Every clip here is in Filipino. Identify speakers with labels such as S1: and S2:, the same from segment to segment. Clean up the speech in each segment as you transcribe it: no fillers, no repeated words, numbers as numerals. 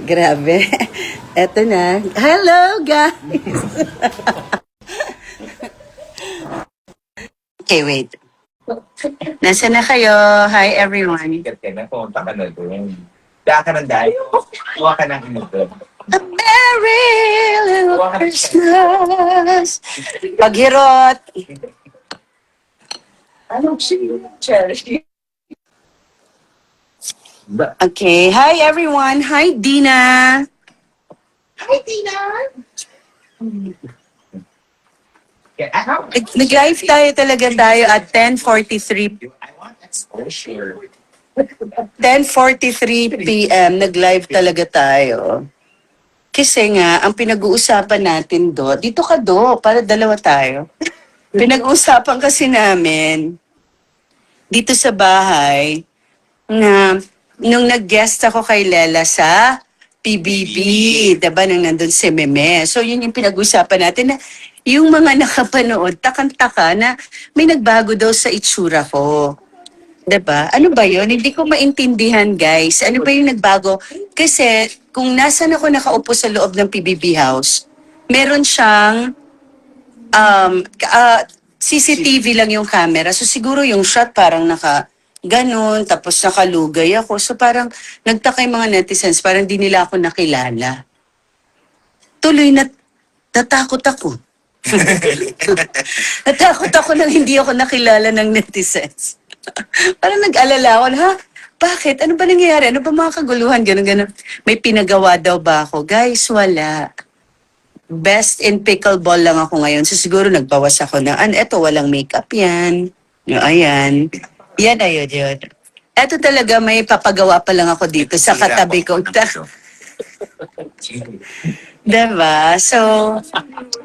S1: Grabe. Eto na. Hello, guys! Okay, wait. Nasaan na kayo? Hi, everyone.
S2: Sikat ka na, pumunta ka na doon. Daan ka ng dayo. Kuha ka ng inodon.
S1: A Merry Little
S2: Kuha ka ng
S1: Christmas. Paghirot.
S2: Anong cherry?
S1: Okay. Hi, everyone. Hi, Dina.
S2: Hi, Tina!
S1: Nag-live tayo at 10:43.
S2: I want exposure.
S1: 10:43 p.m. Nag-live talaga tayo. Kasi nga, ang pinag-uusapan natin dito ka para dalawa tayo. Pinag-uusapan kasi namin dito sa bahay na nung nag-guest ako kay Lela sa PBB, diba, nung nandun si Meme. So, yun yung pinag-usapan natin na yung mga nakapanood, takang-taka na may nagbago daw sa itsura ko. Diba? Ano ba yun? Hindi ko maintindihan, guys. Ano ba yung nagbago? Kasi, kung nasan ako nakaupo sa loob ng PBB house, meron siyang CCTV lang yung camera. So siguro yung shot parang ganun, tapos nakalugay ako. So parang nagtaka yung mga netizens, parang di nila ako nakilala. Tuloy na natakot ako. Natakot ako nang hindi ako nakilala ng netizens. Parang nag-alala ako, ha? Bakit? Ano ba nangyayari? Ano ba mga kaguluhan? Ganun, ganun. May pinagawa daw ba ako? Guys, wala. Best in pickleball lang ako ngayon. So siguro nagbawas ako na, eto walang makeup yan. No, ayan. Yan, ayun, yun. Eto talaga may papagawa pa lang ako dito sa katabi ko. Diba? So,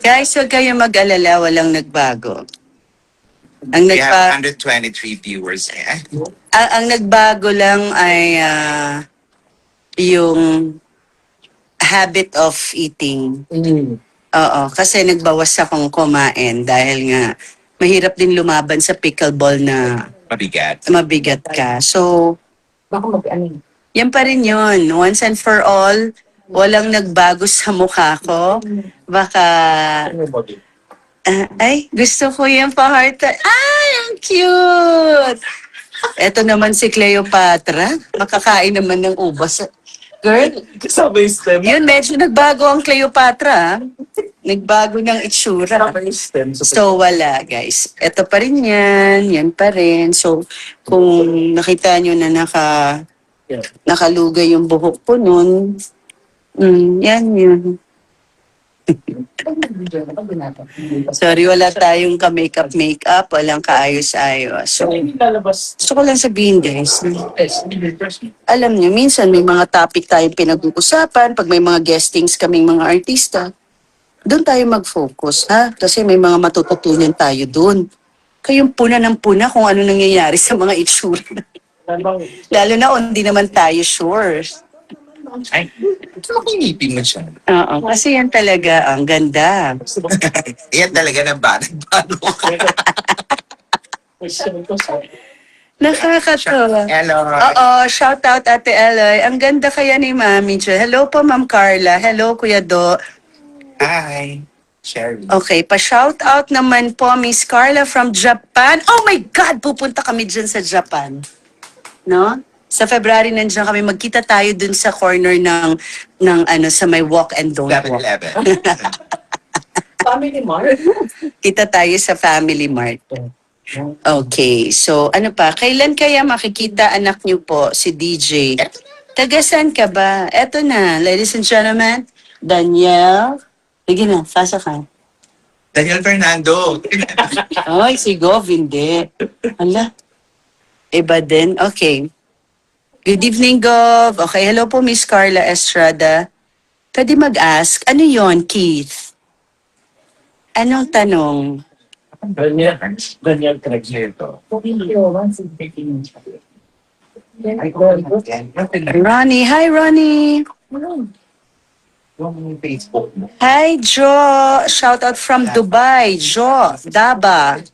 S1: guys, huwag kayong mag-alala, walang nagbago. Ang
S2: We have
S1: nagpa
S2: 123 viewers eh.
S1: ang nagbago lang ay yung habit of eating. Oo, kasi nagbawas akong kumain dahil nga mahirap din lumaban sa pickleball na
S2: Mabigat.
S1: mabigat ka. So,
S3: Baka mag-ano.
S1: yan pa rin yun. Once and for all, walang nagbago sa mukha ko. Baka, ay, gusto ko yung pa-heart. Ay, ang cute! Eto naman si Cleopatra. Makakain naman ng ubas. Girl,
S2: Kasama yung stem.
S1: yun, medyo nagbago ang Cleopatra. Nagbago ng itsura.
S2: Kasama yung stem.
S1: So, wala, guys. Ito pa rin yan pa rin. So, kung nakita nyo na nakalugay yung buhok ko nun, yan yun. Sorry, wala tayong ka-makeup, walang kaayos-ayos. So,
S2: lalabas.
S1: gusto ko lang sabihin, guys, alam nyo, minsan may mga topic tayong pinag-uusapan, pag may mga guestings kaming mga artista, doon tayo mag-focus, ha? Kasi may mga matututunan tayo doon. Kayong puna ng puna kung ano nangyayari sa mga itsura. Lalo na kung hindi naman tayo sure.
S2: Ay, ito akong ngipin mo siya.
S1: Oo, kasi yan talaga, ang ganda.
S2: Yan talaga ng banat.
S1: Nakakatawa.
S2: Hello.
S1: Oo, shout out Ate Eloy. Ang ganda kaya ni Mami Jo. Hello po Ma'am Carla. Hello Kuya Do.
S2: Hi. Sherry.
S1: Okay, pa-shout out naman po Miss Carla from Japan. Oh my God, pupunta kami dyan sa Japan. No? Sa February nandiyan kami, magkita tayo dun sa corner ng sa may walk and don't walk.
S2: 7-Eleven.
S3: Family Mart.
S1: Kita tayo sa Family Mart. Okay, so ano pa? Kailan kaya makikita anak niyo po si DJ? Tagasan ka ba? Eto na, ladies and gentlemen, Daniel. Sige na, fasa ka.
S2: Daniel Fernando.
S1: Ay, si Gov, hindi. Ala, iba din. Okay. Good evening, Gov. Okay, hello po, Miss Carla Estrada. Pwede mag-ask, ano yon, Keith? Anong tanong?
S2: Daniel Trexleto.
S1: Ronnie, hi Ronnie.
S2: Yung Facebook mo.
S1: Hi, Jo. Shout out from Dubai. Jo, Daba.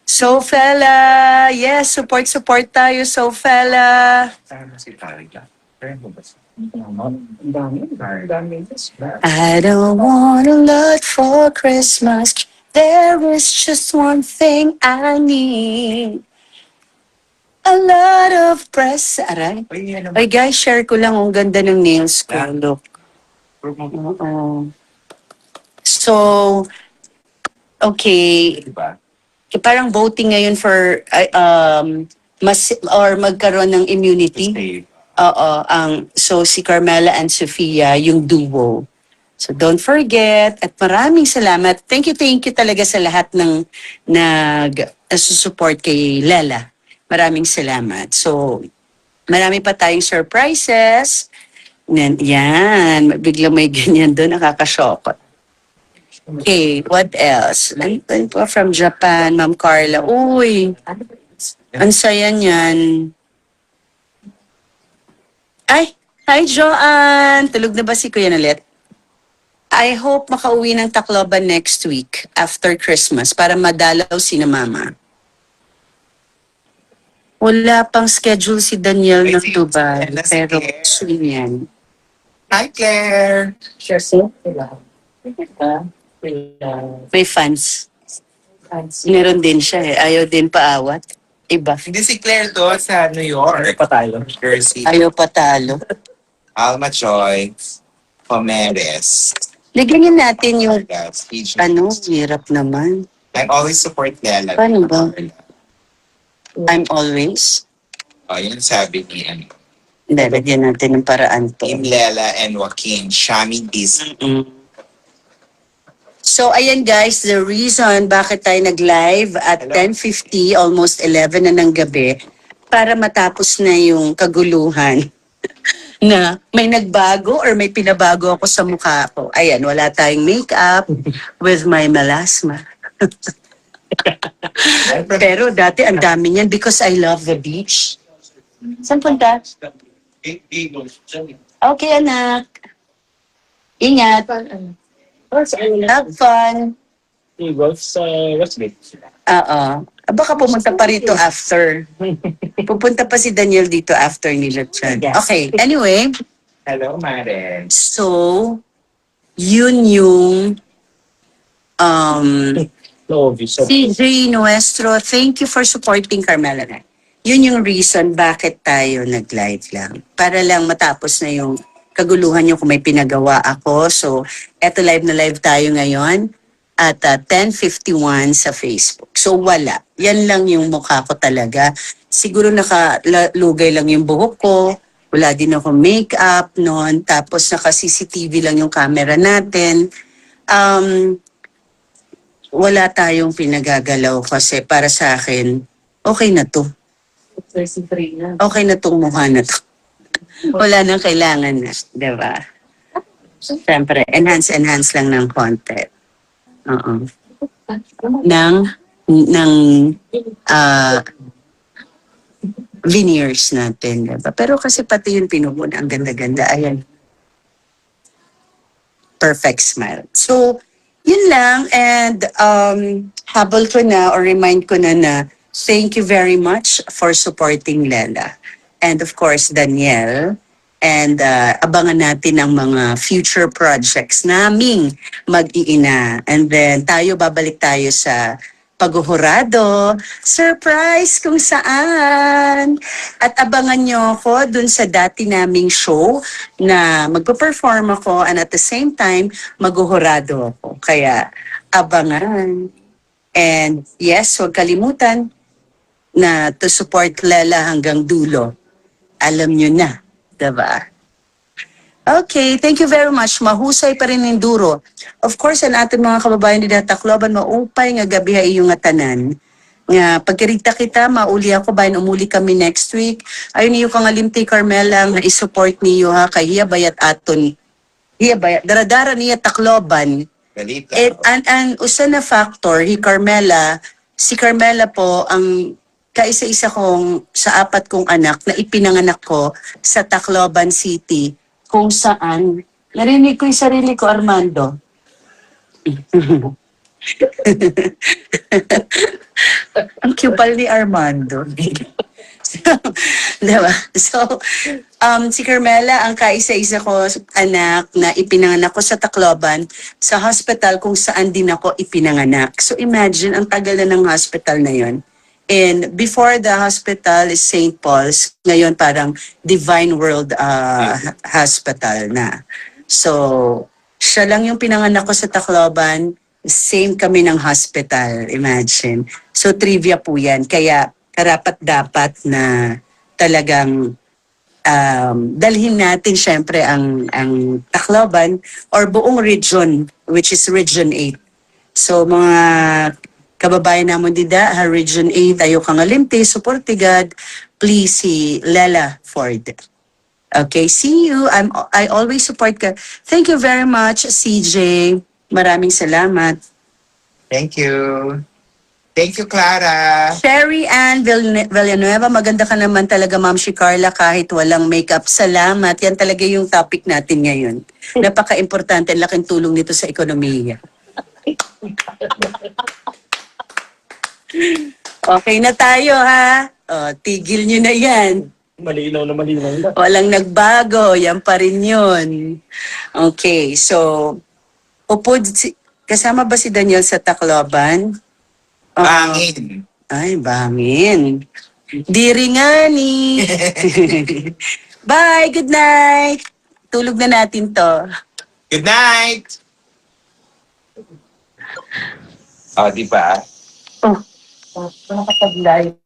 S1: Sofela. Yes, support tayo, Sofela.
S2: Sana si Tarika. Friend mo ba siya?
S3: Ang dami. Ang dami.
S1: I don't want a lot for Christmas. There is just one thing I need. A lot of press. Aray.
S2: Uy, ano
S1: Ay guys, share ko lang. Ang ganda ng nails ko.
S2: Ah.
S1: Look.
S2: ba?
S1: Oo. So, okay.
S2: Diba?
S1: Parang voting ngayon for mas or magkaroon ng immunity.
S2: Stay.
S1: Oo, so si Carmela and Sofia yung duo. So don't forget at maraming salamat. Thank you talaga sa lahat ng nag-support kay Lela. Maraming salamat. So marami pa tayong surprises. Yan, biglang may ganyan doon, nakakashock. Okay, what else? Nandun po from Japan, Ma'am Carla. Uy,
S3: Ano ba yun?
S1: ang saya niyan. Ay, hi Joanne! Tulog na ba si Kuya Nalet? I hope makauwi ng Tacloban next week after Christmas para madalaw si na Mama. Wala pang schedule si Daniel
S2: Ay,
S1: ng
S2: si-
S1: Dubai,
S2: Yes,
S1: pero
S2: yes.
S1: soon yan.
S2: Hi, Claire!
S3: Share sila. Sila.
S1: May fans.
S3: Fancy.
S1: Meron din siya eh. Ayaw din paawat. Iba.
S2: Hindi si Claire doon sa New York.
S3: Patalo.
S2: Jersey.
S1: Ayaw patalo.
S2: Alma Joy. Pomeres.
S1: Ligyan natin yung
S2: Speech.
S1: ano, hirap naman.
S2: I always support Lela.
S1: Paano ba? I'm always.
S2: Oh, yun sabi ni
S1: Hindi, lagyan natin ng paraan to.
S2: Team Lela and Joaquin. Shami Disney.
S1: Mm. So, ayan guys, the reason bakit tayo nag-live at
S2: Hello.
S1: 10:50, almost 11 na ng gabi, para matapos na yung kaguluhan na may nagbago or may pinabago ako sa mukha ko. Ayan, wala tayong makeup with my melasma. Pero dati ang dami niyan because I love the beach. Saan punta? Okay, anak. Ingat.
S3: Ano? Oh, sa ano lang.
S1: Have fun.
S4: Golf sa Westgate.
S1: Oo. Baka pumunta pa rito after. Pupunta pa si Daniel dito after nila dyan.
S3: Yes.
S1: Okay, anyway.
S2: Hello, Maren.
S1: So, yun yung
S4: No, visa.
S1: CJ Nuestro, thank you for supporting Carmela. Yun yung reason bakit tayo nag-live lang. Para lang matapos na yung kaguluhan yung kung may pinagawa ako. So, eto live na live tayo ngayon at 10:51 sa Facebook. So, wala. Yan lang yung mukha ko talaga. Siguro nakalugay lang yung buhok ko. Wala din ako makeup noon. Tapos naka-CCTV lang yung camera natin. Wala tayong pinagagalaw kasi para sa akin, okay na to.
S3: 33 na.
S1: Okay na tong mukha na to. Wala nang kailangan na, di ba? Siyempre, enhance lang ng konti. Oo. Ng veneers natin, di ba? Pero kasi pati yung pinumuna, ang ganda-ganda. Ayan. Perfect smile. So, yun lang. And habol ko na or remind ko na thank you very much for supporting Lela. And of course, Daniel. And abangan natin ang mga future projects naming mag-iina. And then babalik tayo sa paghuhurado. Surprise kung saan. At abangan nyo ako dun sa dati naming show na magpo-perform ako and at the same time, maghuhurado ako. Kaya abangan. And yes, huwag kalimutan na to support Lela hanggang dulo. Alam nyo na, diba? Okay, thank you very much. Mahusay pa rin yung duro. Of course, ang ating mga kababayan din na Tacloban, maupay nga gabi ay iyong atanan. Nga, pagkirita kita, mauli ako, bayan umuli kami next week. Ayun niyo kang alimti, Carmela, nga isupport niyo ha, kay Hiya Bayat Aton. Hiya Bayat, daradara niya Tacloban.
S2: Galita.
S1: Ang usa na factor, si Carmela po, ang kaisa-isa kong sa 4 kong anak na ipinanganak ko sa Tacloban City, kung saan, narinig ko yung sarili ko, Armando. Ang cupal ni Armando. Diba? So, si Carmela, ang kaisa-isa ko anak na ipinanganak ko sa Tacloban, sa hospital kung saan din ako ipinanganak. So imagine, ang tagal na ng hospital na yon. And before the hospital is St. Paul's, ngayon parang Divine World Hospital na. So, siya lang yung pinanganak ko sa Tacloban, same kami ng hospital, imagine. So trivia po yan. Kaya karapat-dapat na talagang dalhin natin syempre ang Tacloban or buong region, which is Region 8. So mga kababayan namon dida, Region 8, Ayo Kangalimte, Suportigad, please si Lela Ford. Okay, see you. I always support ka. Thank you very much, CJ. Maraming salamat.
S2: Thank you. Thank you, Clara.
S1: Sherry Ann Villanueva, maganda ka naman talaga, Ma'am si Carla, kahit walang makeup. Salamat. Yan talaga yung topic natin ngayon. Napaka-importante, laking tulong nito sa ekonomiya. Okay na tayo, ha? O, tigil nyo na yan.
S4: Malinaw na malinaw na.
S1: Walang nagbago, yan pa rin yun. Okay, so, kasama ba si Daniel sa Tacloban?
S2: Bangin.
S1: Ay, bangin. Diri nga ni. Bye, good night. Tulog na natin to.
S2: Good night. Oh, di ba?
S1: Oh, nakapag-live.